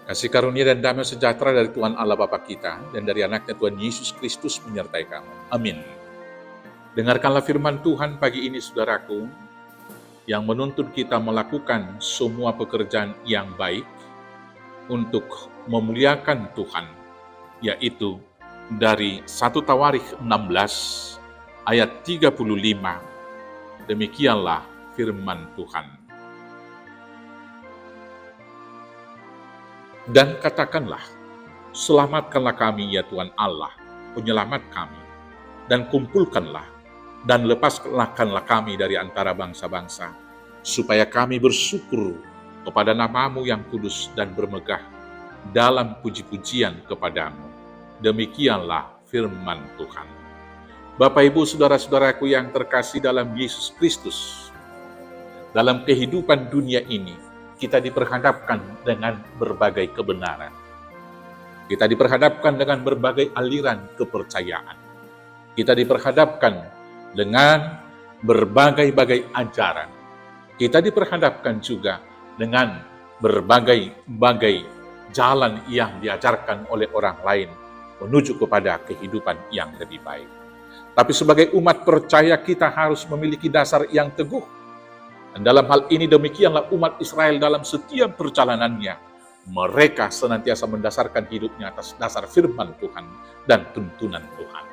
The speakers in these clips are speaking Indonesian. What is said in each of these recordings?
Kasih karunia dan damai sejahtera dari Tuhan Allah Bapa kita dan dari anaknya Tuhan Yesus Kristus menyertai kamu. Amin. Dengarkanlah firman Tuhan pagi ini saudaraku, yang menuntun kita melakukan semua pekerjaan yang baik untuk memuliakan Tuhan, yaitu dari 1 Tawarikh 16 ayat 35. Demikianlah firman Tuhan. Dan katakanlah, selamatkanlah kami ya Tuhan Allah, penyelamat kami, dan kumpulkanlah, dan lepaskanlah kami dari antara bangsa-bangsa, supaya kami bersyukur kepada nama-Mu yang kudus dan bermegah dalam puji-pujian kepadamu. Demikianlah firman Tuhan. Bapak, Ibu, saudara-saudaraku yang terkasih dalam Yesus Kristus, dalam kehidupan dunia ini, kita diperhadapkan dengan berbagai kebenaran. Kita diperhadapkan dengan berbagai aliran kepercayaan. Kita diperhadapkan dengan berbagai-bagai ajaran. Kita diperhadapkan juga dengan berbagai-bagai jalan yang diajarkan oleh orang lain menuju kepada kehidupan yang lebih baik. Tapi sebagai umat percaya kita harus memiliki dasar yang teguh. Dan dalam hal ini demikianlah umat Israel dalam setiap perjalanannya. Mereka senantiasa mendasarkan hidupnya atas dasar firman Tuhan dan tuntunan Tuhan.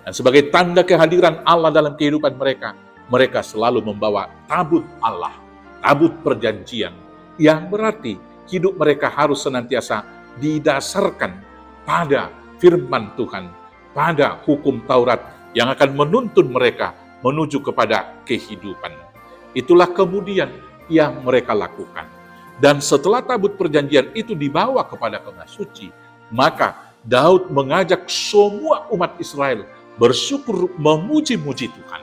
Dan sebagai tanda kehadiran Allah dalam kehidupan mereka, mereka selalu membawa tabut Allah, tabut perjanjian, yang berarti hidup mereka harus senantiasa didasarkan pada firman Tuhan, pada hukum Taurat yang akan menuntun mereka menuju kepada kehidupan. Itulah kemudian yang mereka lakukan. Dan setelah tabut perjanjian itu dibawa kepada kemah suci, maka Daud mengajak semua umat Israel bersyukur memuji-muji Tuhan.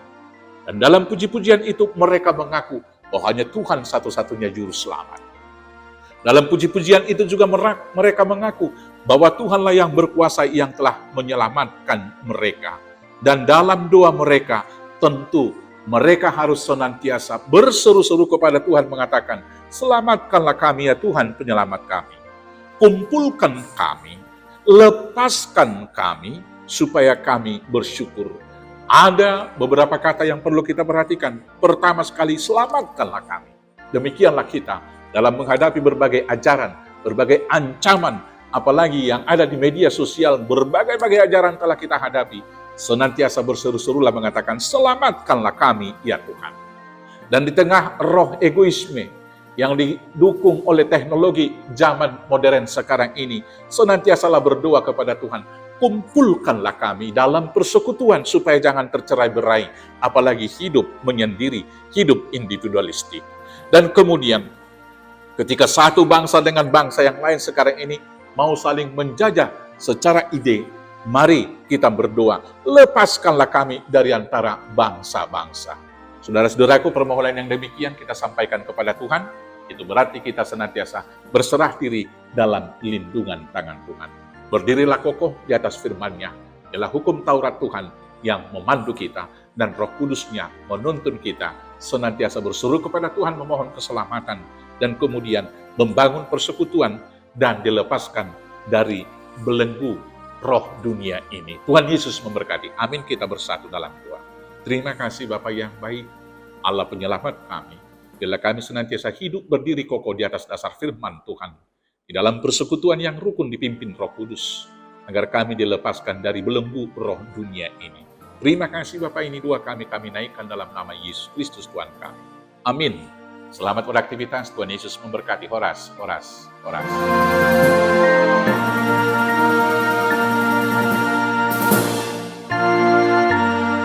Dan dalam puji-pujian itu mereka mengaku bahwa hanya Tuhan satu-satunya juru selamat. Dalam puji-pujian itu juga mereka mengaku bahwa Tuhanlah yang berkuasa yang telah menyelamatkan mereka. Dan dalam doa mereka tentu mereka harus senantiasa berseru-seru kepada Tuhan mengatakan, selamatkanlah kami ya Tuhan penyelamat kami. Kumpulkan kami, lepaskan kami, supaya kami bersyukur. Ada beberapa kata yang perlu kita perhatikan. Pertama sekali, selamatkanlah kami. Demikianlah kita dalam menghadapi berbagai ajaran, berbagai ancaman, apalagi yang ada di media sosial, berbagai-bagai ajaran telah kita hadapi. Senantiasa berseru-serulah mengatakan, selamatkanlah kami ya Tuhan. Dan di tengah roh egoisme yang didukung oleh teknologi zaman modern sekarang ini, senantiasalah berdoa kepada Tuhan, kumpulkanlah kami dalam persekutuan supaya jangan tercerai-berai, apalagi hidup menyendiri, hidup individualistik. Dan kemudian ketika satu bangsa dengan bangsa yang lain sekarang ini mau saling menjajah secara ide, mari kita berdoa, lepaskanlah kami dari antara bangsa-bangsa. Saudara-saudaraku, permohonan yang demikian kita sampaikan kepada Tuhan, itu berarti kita senantiasa berserah diri dalam lindungan tangan Tuhan. Berdirilah kokoh di atas firman-Nya, ialah hukum Taurat Tuhan yang memandu kita, dan Roh Kudus-Nya menuntun kita senantiasa berseru kepada Tuhan memohon keselamatan, dan kemudian membangun persekutuan dan dilepaskan dari belenggu roh dunia ini. Tuhan Yesus memberkati. Amin. Kita bersatu dalam doa. Terima kasih Bapa yang baik, Allah penyelamat kami. Bila kami senantiasa hidup berdiri kokoh di atas dasar firman Tuhan, di dalam persekutuan yang rukun dipimpin Roh Kudus, agar kami dilepaskan dari belenggu roh dunia ini. Terima kasih Bapa, ini doa kami naikkan dalam nama Yesus Kristus Tuhan kami. Amin. Selamat beraktivitas. Tuhan Yesus memberkati. Horas, horas, horas.